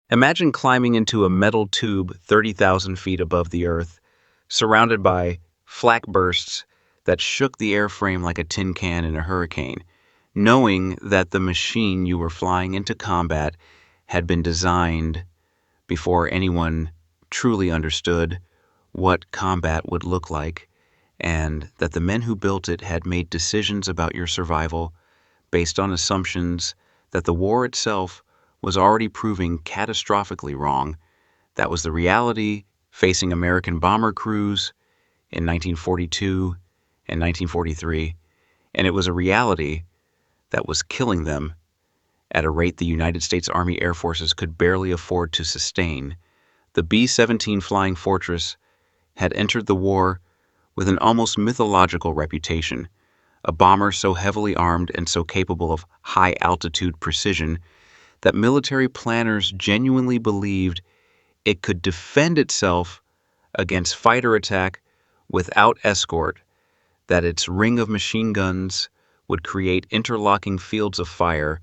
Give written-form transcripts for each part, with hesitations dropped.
Imagine climbing into a metal tube 30,000 feet above the Earth, surrounded by flak bursts that shook the airframe like a tin can in a hurricane, knowing that the machine you were flying into combat had been designed before anyone truly understood what combat would look like, and that the men who built it had made decisions about your survival based on assumptions that the war itself was already proving catastrophically wrong. That was the reality facing American bomber crews in 1942 and 1943, and it was a reality that was killing them at a rate the United States Army Air Forces could barely afford to sustain. The B-17 Flying Fortress had entered the war with an almost mythological reputation, a bomber so heavily armed and so capable of high-altitude precision that military planners genuinely believed it could defend itself against fighter attack without escort, that its ring of machine guns would create interlocking fields of fire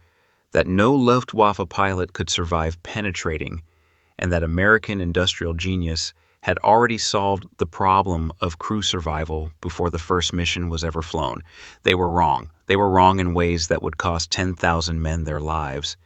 that no Luftwaffe pilot could survive penetrating, and that American industrial genius had already solved the problem of crew survival before the first mission was ever flown. They were wrong. They were wrong in ways that would cost 10,000 men their lives,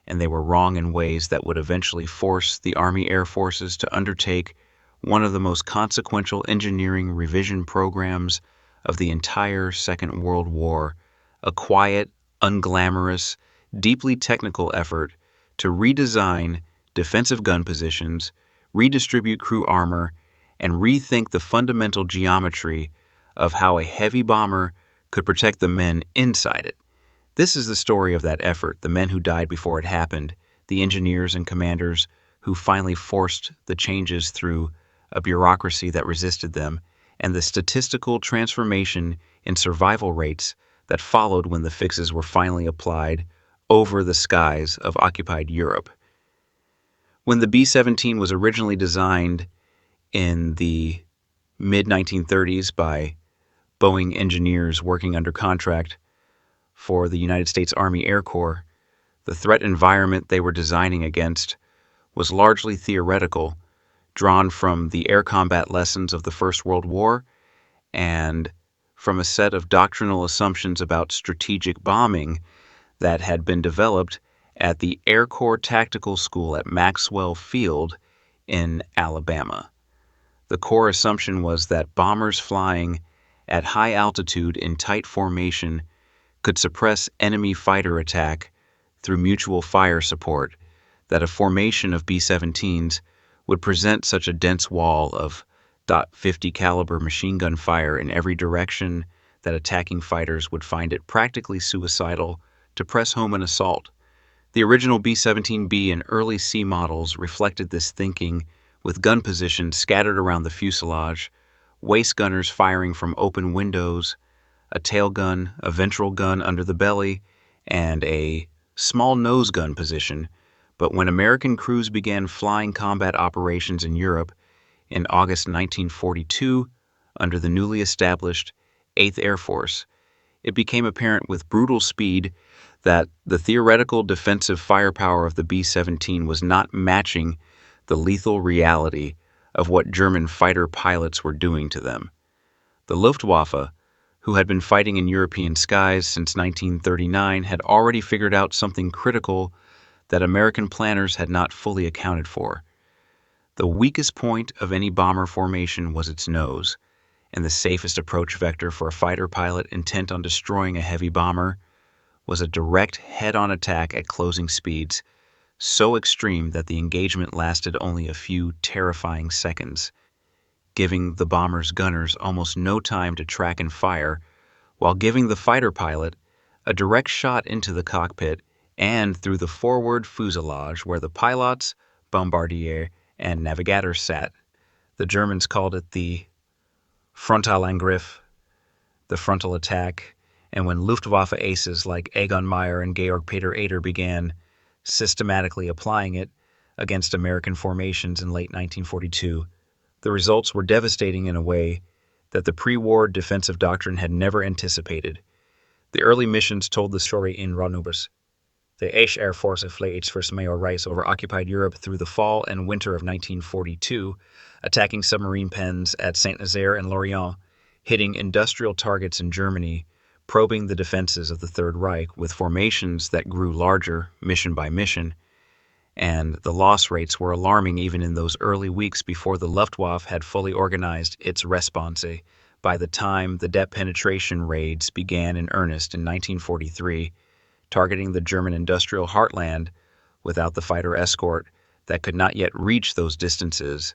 and they were wrong in ways that would eventually force the Army Air Forces to undertake one of the most consequential engineering revision programs of the entire Second World War, a quiet, unglamorous, deeply technical effort to redesign defensive gun positions, redistribute crew armor, and rethink the fundamental geometry of how a heavy bomber could protect the men inside it. This is the story of that effort, the men who died before it happened, the engineers and commanders who finally forced the changes through a bureaucracy that resisted them, and the statistical transformation in survival rates that followed when the fixes were finally applied over the skies of occupied Europe. When the B-17 was originally designed in the mid-1930s by Boeing engineers working under contract for the United States Army Air Corps, the threat environment they were designing against was largely theoretical, drawn from the air combat lessons of the First World War and from a set of doctrinal assumptions about strategic bombing that had been developed at the Air Corps Tactical School at Maxwell Field in Alabama. The core assumption was that bombers flying at high altitude in tight formation could suppress enemy fighter attack through mutual fire support, that a formation of B-17s would present such a dense wall of .50 caliber machine gun fire in every direction that attacking fighters would find it practically suicidal to press home an assault. The original B-17B and early C models reflected this thinking, with gun positions scattered around the fuselage, waist gunners firing from open windows, a tail gun, a ventral gun under the belly, and a small nose gun position. But when American crews began flying combat operations in Europe in August 1942 under the newly established 8th Air Force, it became apparent with brutal speed that the theoretical defensive firepower of the B-17 was not matching the lethal reality of what German fighter pilots were doing to them. The Luftwaffe, who had been fighting in European skies since 1939, had already figured out something critical that American planners had not fully accounted for. The weakest point of any bomber formation was its nose, and the safest approach vector for a fighter pilot intent on destroying a heavy bomber was a direct head-on attack at closing speeds, so extreme that the engagement lasted only a few terrifying seconds, giving the bomber's gunners almost no time to track and fire, while giving the fighter pilot a direct shot into the cockpit and through the forward fuselage where the pilots, bombardier, and navigator sat. The Germans called it the Frontalangriff, the frontal attack, and when Luftwaffe aces like Egon Meyer and Georg Peter Ader began systematically applying it against American formations in late 1942, the results were devastating in a way that the pre-war defensive doctrine had never anticipated. The early missions told the story in raw numbers. The Eighth Air Force of Flaw First Major Rice over occupied Europe through the fall and winter of 1942, attacking submarine pens at Saint-Nazaire and Lorient, hitting industrial targets in Germany, probing the defenses of the Third Reich with formations that grew larger mission by mission, and the loss rates were alarming even in those early weeks before the Luftwaffe had fully organized its response. By the time the depth penetration raids began in earnest in 1943, targeting the German industrial heartland without the fighter escort that could not yet reach those distances,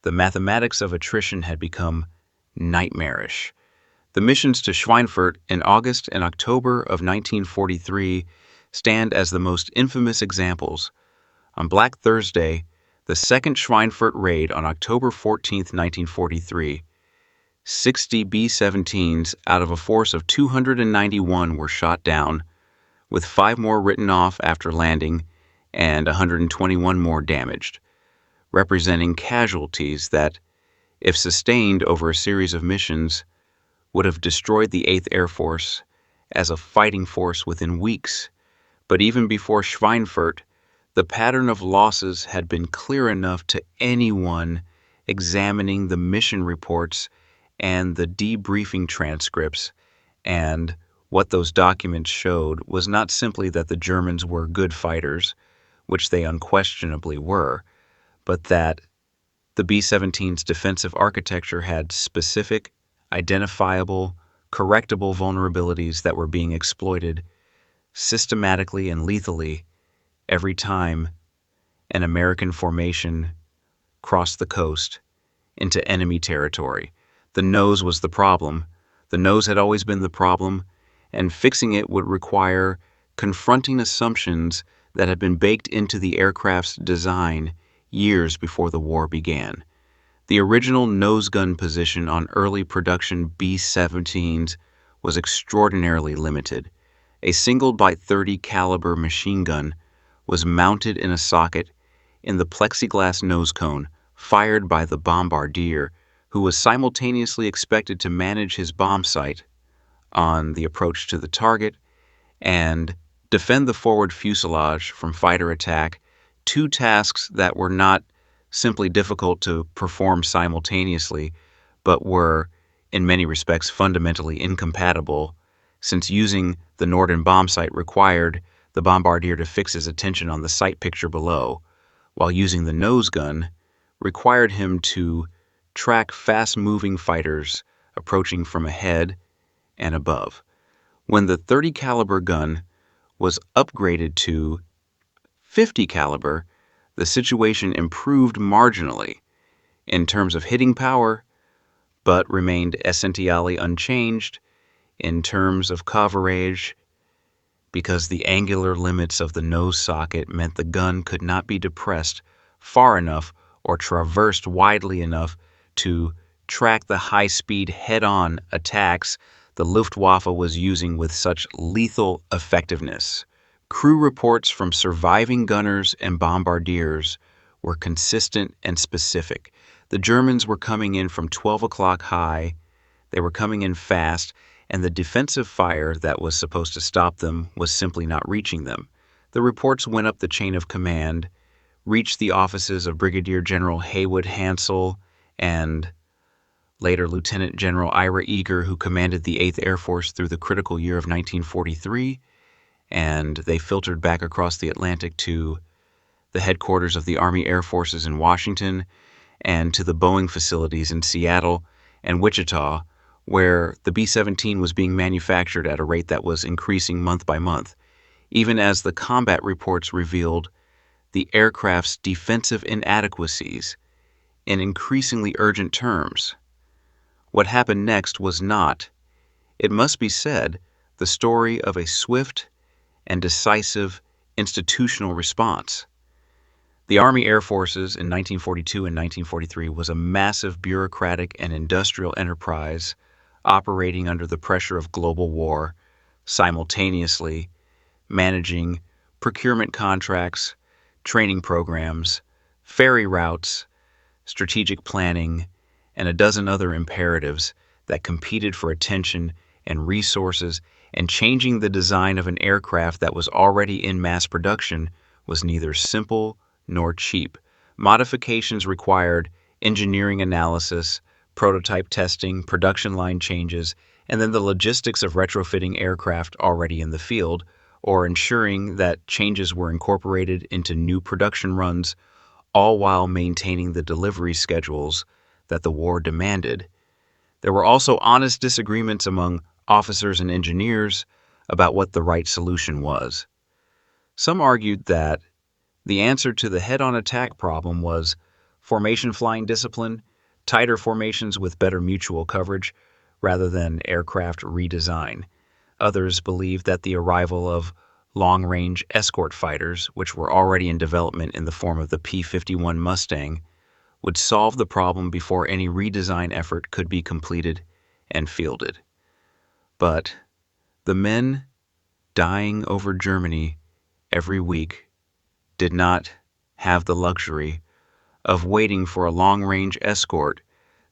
the mathematics of attrition had become nightmarish. The missions to Schweinfurt in August and October of 1943 stand as the most infamous examples. On Black Thursday, the second Schweinfurt raid on October 14, 1943, 60 B-17s out of a force of 291 were shot down, with 5 more written off after landing and 121 more damaged, representing casualties that, if sustained over a series of missions, would have destroyed the 8th Air Force as a fighting force within weeks. But even before Schweinfurt, the pattern of losses had been clear enough to anyone examining the mission reports and the debriefing transcripts, and what those documents showed was not simply that the Germans were good fighters, which they unquestionably were, but that the B-17's defensive architecture had specific, identifiable, correctable vulnerabilities that were being exploited systematically and lethally every time an American formation crossed the coast into enemy territory. The nose was the problem. The nose had always been the problem, and fixing it would require confronting assumptions that had been baked into the aircraft's design years before the war began. The original nose gun position on early production B-17s was extraordinarily limited. A single .30 caliber machine gun was mounted in a socket in the plexiglass nose cone, fired by the bombardier, who was simultaneously expected to manage his bomb sight on the approach to the target and defend the forward fuselage from fighter attack, 2 tasks that were not simply difficult to perform simultaneously, but were, in many respects, fundamentally incompatible, since using the Norden bomb sight required the bombardier to fix his attention on the sight picture below, while using the nose gun required him to track fast-moving fighters approaching from ahead and above. When the .30 caliber gun was upgraded to .50 caliber, the situation improved marginally in terms of hitting power, but remained essentially unchanged in terms of coverage, because the angular limits of the nose socket meant the gun could not be depressed far enough or traversed widely enough to track the high-speed head-on attacks the Luftwaffe was using with such lethal effectiveness. Crew reports from surviving gunners and bombardiers were consistent and specific. The Germans were coming in from 12 o'clock high, they were coming in fast, and the defensive fire that was supposed to stop them was simply not reaching them. The reports went up the chain of command, reached the offices of Brigadier General Haywood Hansel and later Lieutenant General Ira Eager, who commanded the 8th Air Force through the critical year of 1943, and they filtered back across the Atlantic to the headquarters of the Army Air Forces in Washington and to the Boeing facilities in Seattle and Wichita, where the B-17 was being manufactured at a rate that was increasing month by month, even as the combat reports revealed the aircraft's defensive inadequacies in increasingly urgent terms. What happened next was not, it must be said, the story of a swift and decisive institutional response. The Army Air Forces in 1942 and 1943 was a massive bureaucratic and industrial enterprise operating under the pressure of global war, simultaneously managing procurement contracts, training programs, ferry routes, strategic planning, and a dozen other imperatives that competed for attention and resources and changing the design of an aircraft that was already in mass production was neither simple nor cheap. Modifications required engineering analysis, prototype testing, production line changes, and then the logistics of retrofitting aircraft already in the field, or ensuring that changes were incorporated into new production runs, all while maintaining the delivery schedules that the war demanded. There were also honest disagreements among officers and engineers about what the right solution was. Some argued that the answer to the head-on attack problem was formation flying discipline, tighter formations with better mutual coverage, rather than aircraft redesign. Others believed that the arrival of long-range escort fighters, which were already in development in the form of the P-51 Mustang, would solve the problem before any redesign effort could be completed and fielded. But the men dying over Germany every week did not have the luxury of waiting for a long-range escort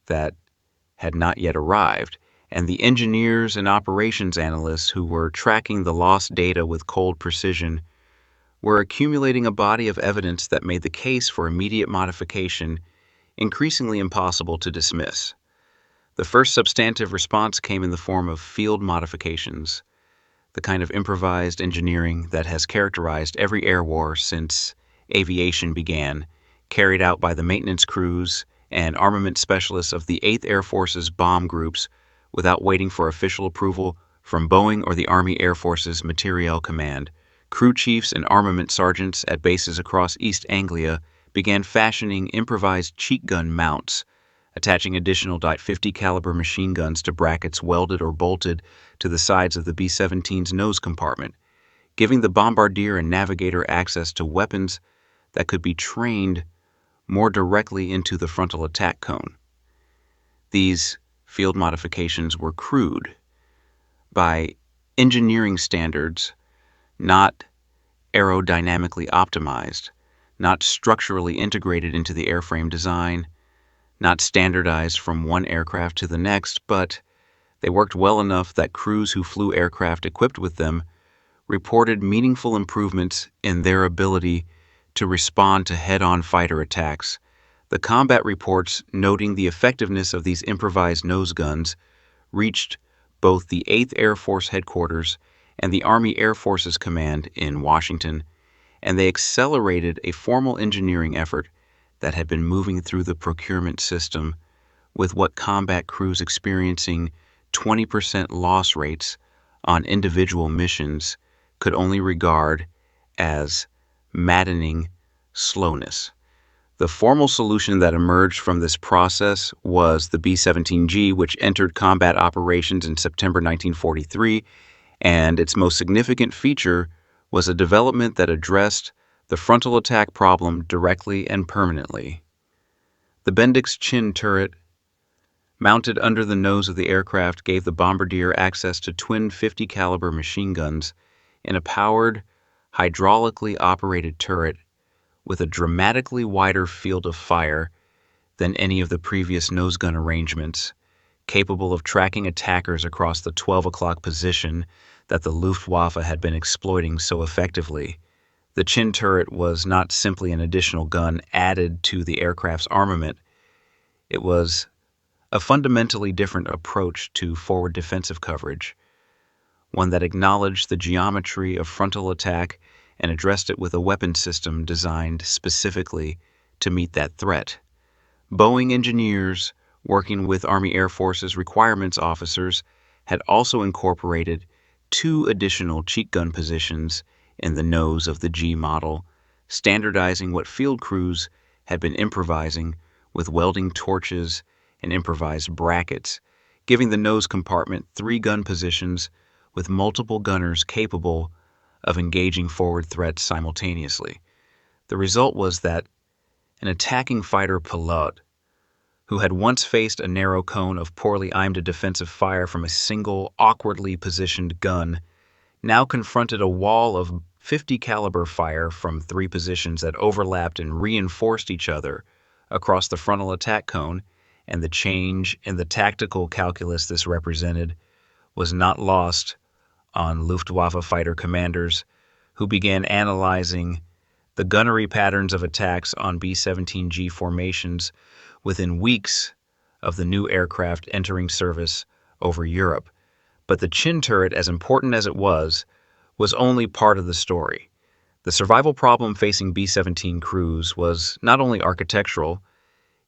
that had not yet arrived, and the engineers and operations analysts who were tracking the lost data with cold precision were accumulating a body of evidence that made the case for immediate modification increasingly impossible to dismiss. The first substantive response came in the form of field modifications, the kind of improvised engineering that has characterized every air war since aviation began, carried out by the maintenance crews and armament specialists of the 8th Air Force's bomb groups without waiting for official approval from Boeing or the Army Air Force's Materiel Command. Crew chiefs and armament sergeants at bases across East Anglia began fashioning improvised cheek gun mounts, attaching additional .50 caliber machine guns to brackets welded or bolted to the sides of the B-17's nose compartment, giving the bombardier and navigator access to weapons that could be trained more directly into the frontal attack cone. These field modifications were crude by engineering standards, not aerodynamically optimized, not structurally integrated into the airframe design, not standardized from one aircraft to the next, but they worked well enough that crews who flew aircraft equipped with them reported meaningful improvements in their ability to respond to head-on fighter attacks. The combat reports noting the effectiveness of these improvised nose guns reached both the 8th Air Force headquarters and the Army Air Forces Command in Washington, and they accelerated a formal engineering effort that had been moving through the procurement system, with what combat crews experiencing 20% loss rates on individual missions could only regard as maddening slowness. The formal solution that emerged from this process was the B-17G, which entered combat operations in September 1943, and its most significant feature was a development that addressed the frontal attack problem directly and permanently. The Bendix chin turret, mounted under the nose of the aircraft, gave the bombardier access to twin 50 caliber machine guns in a powered, hydraulically operated turret with a dramatically wider field of fire than any of the previous nose gun arrangements, capable of tracking attackers across the 12 o'clock position that the Luftwaffe had been exploiting so effectively. The chin turret was not simply an additional gun added to the aircraft's armament. It was a fundamentally different approach to forward defensive coverage, one that acknowledged the geometry of frontal attack and addressed it with a weapon system designed specifically to meet that threat. Boeing engineers, working with Army Air Forces requirements officers, had also incorporated 2 additional cheek gun positions in the nose of the G model, standardizing what field crews had been improvising with welding torches and improvised brackets, giving the nose compartment 3 gun positions with multiple gunners capable of engaging forward threats simultaneously. The result was that an attacking fighter pilot, who had once faced a narrow cone of poorly aimed defensive fire from a single, awkwardly positioned gun, now confronted a wall of 50 caliber fire from 3 positions that overlapped and reinforced each other across the frontal attack cone, and the change in the tactical calculus this represented was not lost on Luftwaffe fighter commanders who began analyzing the gunnery patterns of attacks on B-17G formations within weeks of the new aircraft entering service over Europe. But the chin turret, as important as it was only part of the story. The survival problem facing B-17 crews was not only architectural,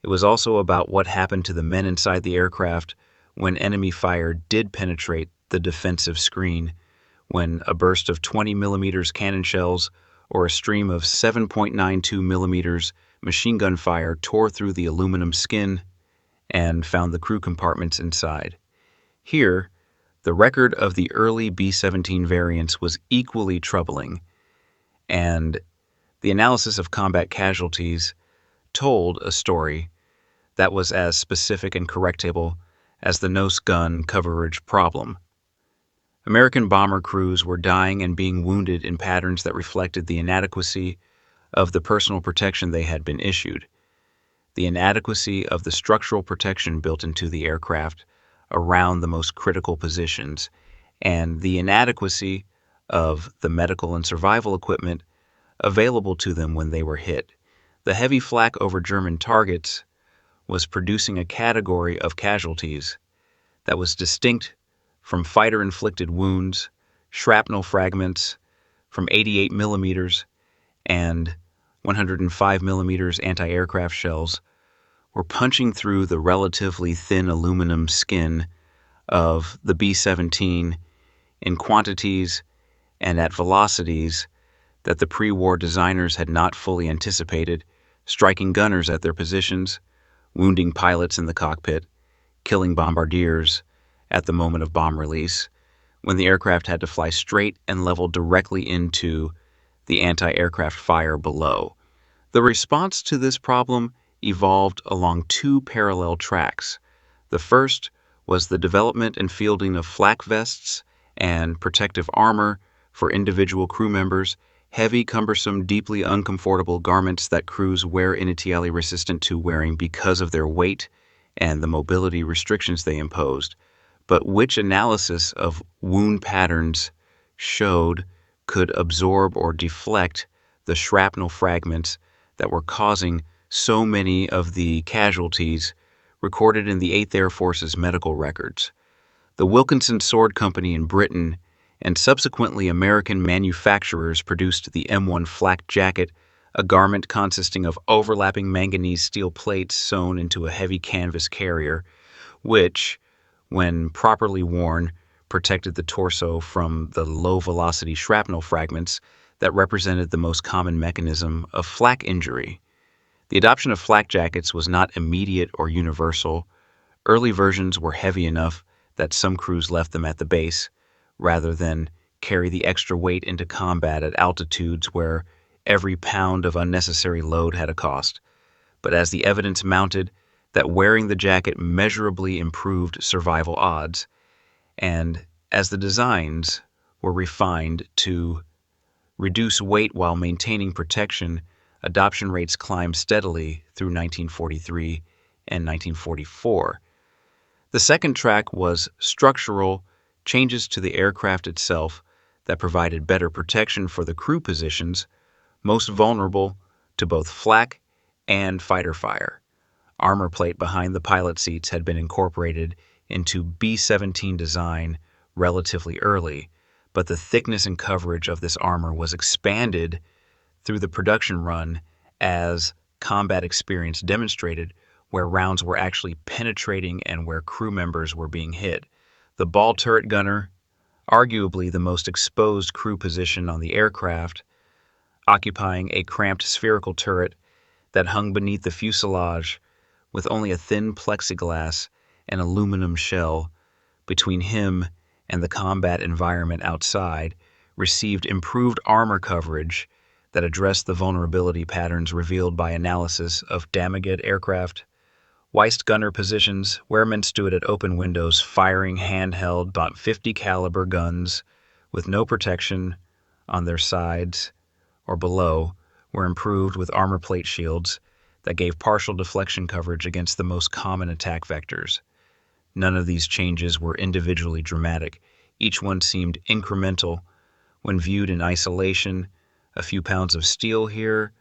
it was also about what happened to the men inside the aircraft when enemy fire did penetrate the defensive screen, when a burst of 20 millimeters cannon shells or a stream of 7.92 millimeters machine gun fire tore through the aluminum skin and found the crew compartments inside. Here, the record of the early B-17 variants was equally troubling, and the analysis of combat casualties told a story that was as specific and correctable as the nose gun coverage problem. American bomber crews were dying and being wounded in patterns that reflected the inadequacy of the personal protection they had been issued, the inadequacy of the structural protection built into the aircraft around the most critical positions, and the inadequacy of the medical and survival equipment available to them when they were hit. The heavy flak over German targets was producing a category of casualties that was distinct from fighter-inflicted wounds, shrapnel fragments from 88 millimeters and 105 millimeters anti-aircraft shells were punching through the relatively thin aluminum skin of the B-17 in quantities and at velocities that the pre-war designers had not fully anticipated, striking gunners at their positions, wounding pilots in the cockpit, killing bombardiers at the moment of bomb release, when the aircraft had to fly straight and level directly into the anti-aircraft fire below. The response to this problem evolved along two parallel tracks. The first was the development and fielding of flak vests and protective armor for individual crew members, heavy, cumbersome, deeply uncomfortable garments that crews were initially resistant to wearing because of their weight and the mobility restrictions they imposed, but which analysis of wound patterns showed could absorb or deflect the shrapnel fragments that were causing so many of the casualties recorded in the 8th Air Force's medical records. The Wilkinson Sword Company in Britain and subsequently American manufacturers produced the M1 flak jacket, a garment consisting of overlapping manganese steel plates sewn into a heavy canvas carrier, which, when properly worn, protected the torso from the low-velocity shrapnel fragments that represented the most common mechanism of flak injury. The adoption of flak jackets was not immediate or universal. Early versions were heavy enough that some crews left them at the base, rather than carry the extra weight into combat at altitudes where every pound of unnecessary load had a cost. But as the evidence mounted that wearing the jacket measurably improved survival odds, and as the designs were refined to reduce weight while maintaining protection, adoption rates climbed steadily through 1943 and 1944. The second track was structural changes to the aircraft itself that provided better protection for the crew positions most vulnerable to both flak and fighter fire. Armor plate behind the pilot seats had been incorporated into B-17 design relatively early, but the thickness and coverage of this armor was expanded through the production run as combat experience demonstrated, where rounds were actually penetrating and where crew members were being hit. The ball turret gunner, arguably the most exposed crew position on the aircraft, occupying a cramped spherical turret that hung beneath the fuselage with only a thin plexiglass and aluminum shell between him and the combat environment outside, received improved armor coverage that addressed the vulnerability patterns revealed by analysis of damaged aircraft. Weist gunner positions, where men stood at open windows firing handheld .50 caliber guns with no protection on their sides or below, were improved with armor plate shields that gave partial deflection coverage against the most common attack vectors. None of these changes were individually dramatic, Each one seemed incremental when viewed in isolation. A few pounds of steel here,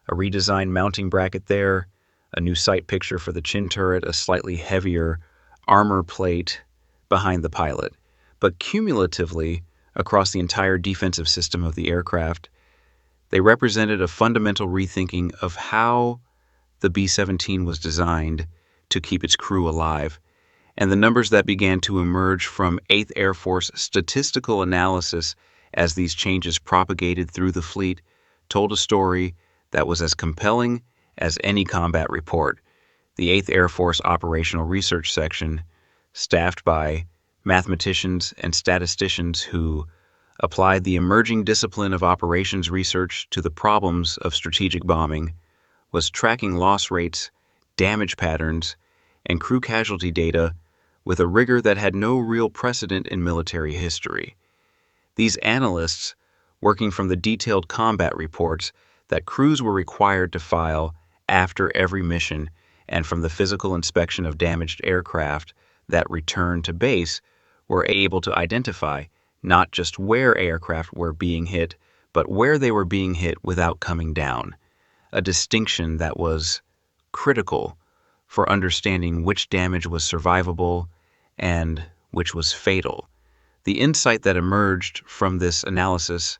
a redesigned mounting bracket there, a new sight picture for the chin turret, a slightly heavier armor plate behind the pilot. But cumulatively, across the entire defensive system of the aircraft, they represented a fundamental rethinking of how the B-17 was designed to keep its crew alive. And the numbers that began to emerge from 8th Air Force statistical analysis as these changes propagated through the fleet told a story that was as compelling as any combat report. The 8th Air Force Operational Research Section, staffed by mathematicians and statisticians who applied the emerging discipline of operations research to the problems of strategic bombing, was tracking loss rates, damage patterns, and crew casualty data with a rigor that had no real precedent in military history. These analysts, working from the detailed combat reports that crews were required to file after every mission and from the physical inspection of damaged aircraft that returned to base, were able to identify not just where aircraft were being hit, but where they were being hit without coming down, a distinction that was critical for understanding which damage was survivable and which was fatal. The insight that emerged from this analysis,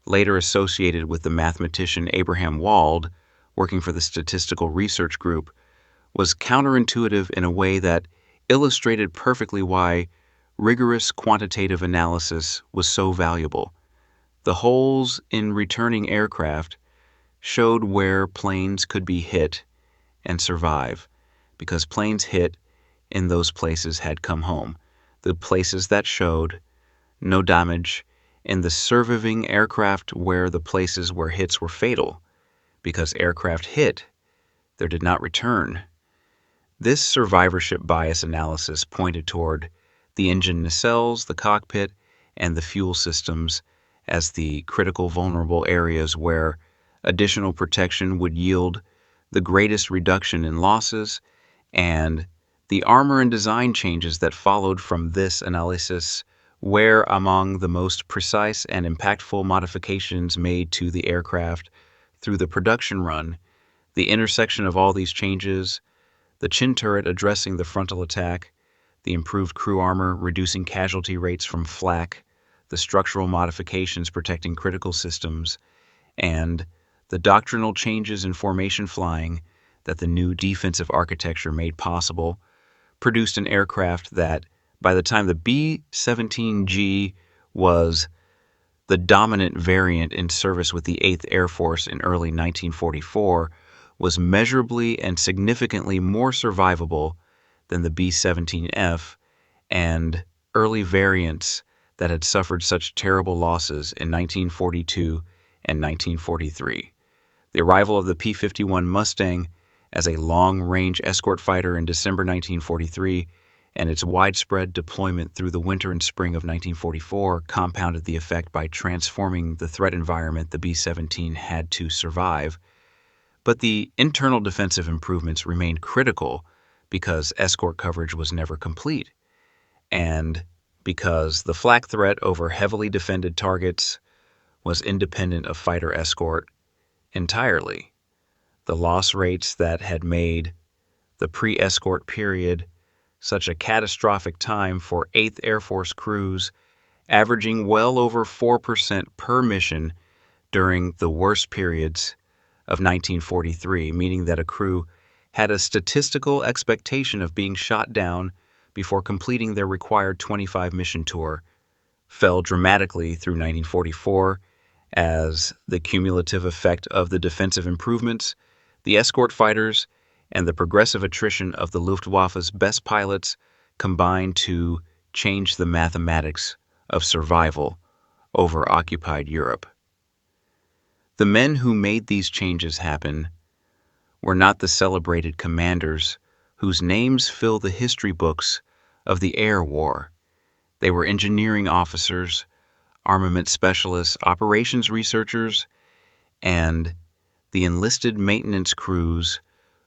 later associated with the mathematician Abraham Wald, working for the Statistical Research Group, was counterintuitive in a way that illustrated perfectly why rigorous quantitative analysis was so valuable. The holes in returning aircraft showed where planes could be hit and survive, because planes hit in those places had come home. The places that showed no damage in the surviving aircraft where the places where hits were fatal, because aircraft hit, there did not return. This survivorship bias analysis pointed toward the engine nacelles, the cockpit, and the fuel systems as the critical vulnerable areas where additional protection would yield the greatest reduction in losses, and the armor and design changes that followed from this analysis were among the most precise and impactful modifications made to the aircraft through the production run. The intersection of all these changes, the chin turret addressing the frontal attack, the improved crew armor reducing casualty rates from flak, the structural modifications protecting critical systems, and the doctrinal changes in formation flying that the new defensive architecture made possible, produced an aircraft that, by the time the B-17G was the dominant variant in service with the 8th Air Force in early 1944, was measurably and significantly more survivable than the B-17F and early variants that had suffered such terrible losses in 1942 and 1943. The arrival of the P-51 Mustang as a long-range escort fighter in December 1943 and its widespread deployment through the winter and spring of 1944 compounded the effect by transforming the threat environment the B-17 had to survive. But the internal defensive improvements remained critical because escort coverage was never complete, and because the flak threat over heavily defended targets was independent of fighter escort entirely. The loss rates that had made the pre-escort period such a catastrophic time for 8th Air Force crews, averaging well over 4% per mission during the worst periods of 1943, meaning that a crew had a statistical expectation of being shot down before completing their required 25-mission tour, fell dramatically through 1944 as the cumulative effect of the defensive improvements, the escort fighters, and the progressive attrition of the Luftwaffe's best pilots combined to change the mathematics of survival over occupied Europe. The men who made these changes happen were not the celebrated commanders whose names fill the history books of the air war. They were engineering officers, armament specialists, operations researchers, and the enlisted maintenance crews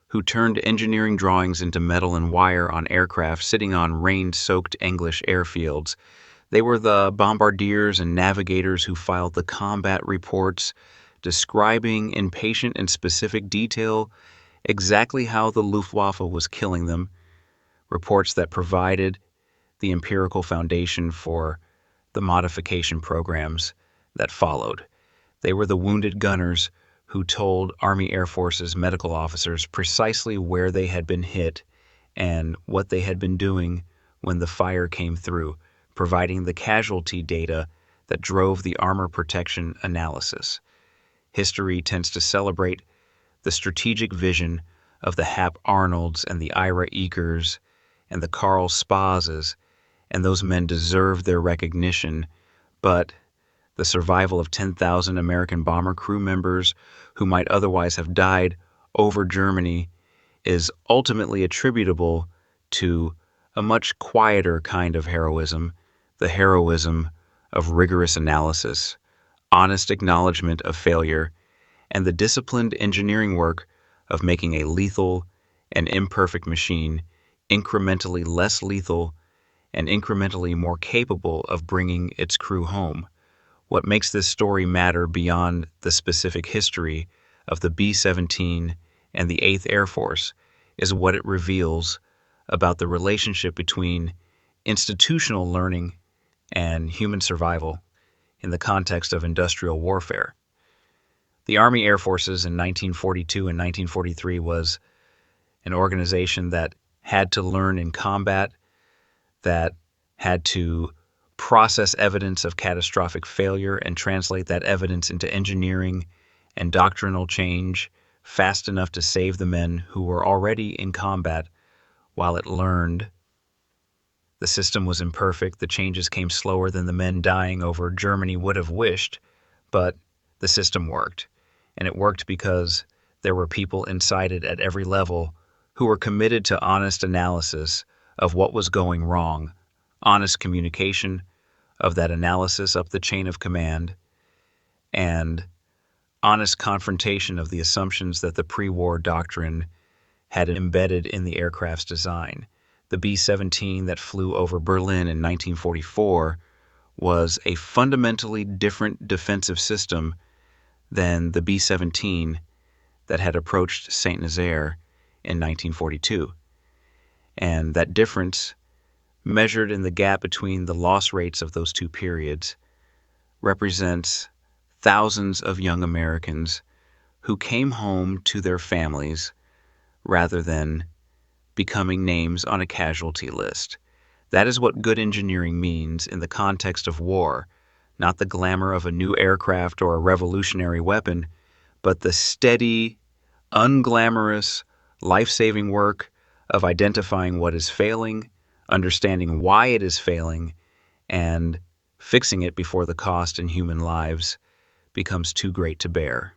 who turned engineering drawings into metal and wire on aircraft sitting on rain-soaked English airfields. They were the bombardiers and navigators who filed the combat reports, describing in patient and specific detail exactly how the Luftwaffe was killing them, reports that provided the empirical foundation for the modification programs that followed. They were the wounded gunners who told Army Air Force's medical officers precisely where they had been hit and what they had been doing when the fire came through, providing the casualty data that drove the armor protection analysis. History tends to celebrate the strategic vision of the Hap Arnolds and the Ira Eakers and the Carl Spazes, and those men deserve their recognition, but the survival of 10,000 American bomber crew members who might otherwise have died over Germany is ultimately attributable to a much quieter kind of heroism, the heroism of rigorous analysis, honest acknowledgement of failure, and the disciplined engineering work of making a lethal and imperfect machine incrementally less lethal and incrementally more capable of bringing its crew home. What makes this story matter beyond the specific history of the B-17 and the 8th Air Force is what it reveals about the relationship between institutional learning and human survival in the context of industrial warfare. The Army Air Forces in 1942 and 1943 was an organization that had to learn in combat, that had to process evidence of catastrophic failure and translate that evidence into engineering and doctrinal change fast enough to save the men who were already in combat while it learned. The system was imperfect. The changes came slower than the men dying over Germany would have wished, but the system worked. And it worked because there were people inside it at every level who were committed to honest analysis of what was going wrong, honest communication of that analysis up the chain of command, and honest confrontation of the assumptions that the pre-war doctrine had embedded in the aircraft's design. The B-17 that flew over Berlin in 1944 was a fundamentally different defensive system than the B-17 that had approached Saint-Nazaire in 1942. And that difference, measured in the gap between the loss rates of those two periods, represents thousands of young Americans who came home to their families rather than becoming names on a casualty list. That is what good engineering means in the context of war, not the glamour of a new aircraft or a revolutionary weapon, but the steady, unglamorous, life-saving work of identifying what is failing, understanding why it is failing, and fixing it before the cost in human lives becomes too great to bear.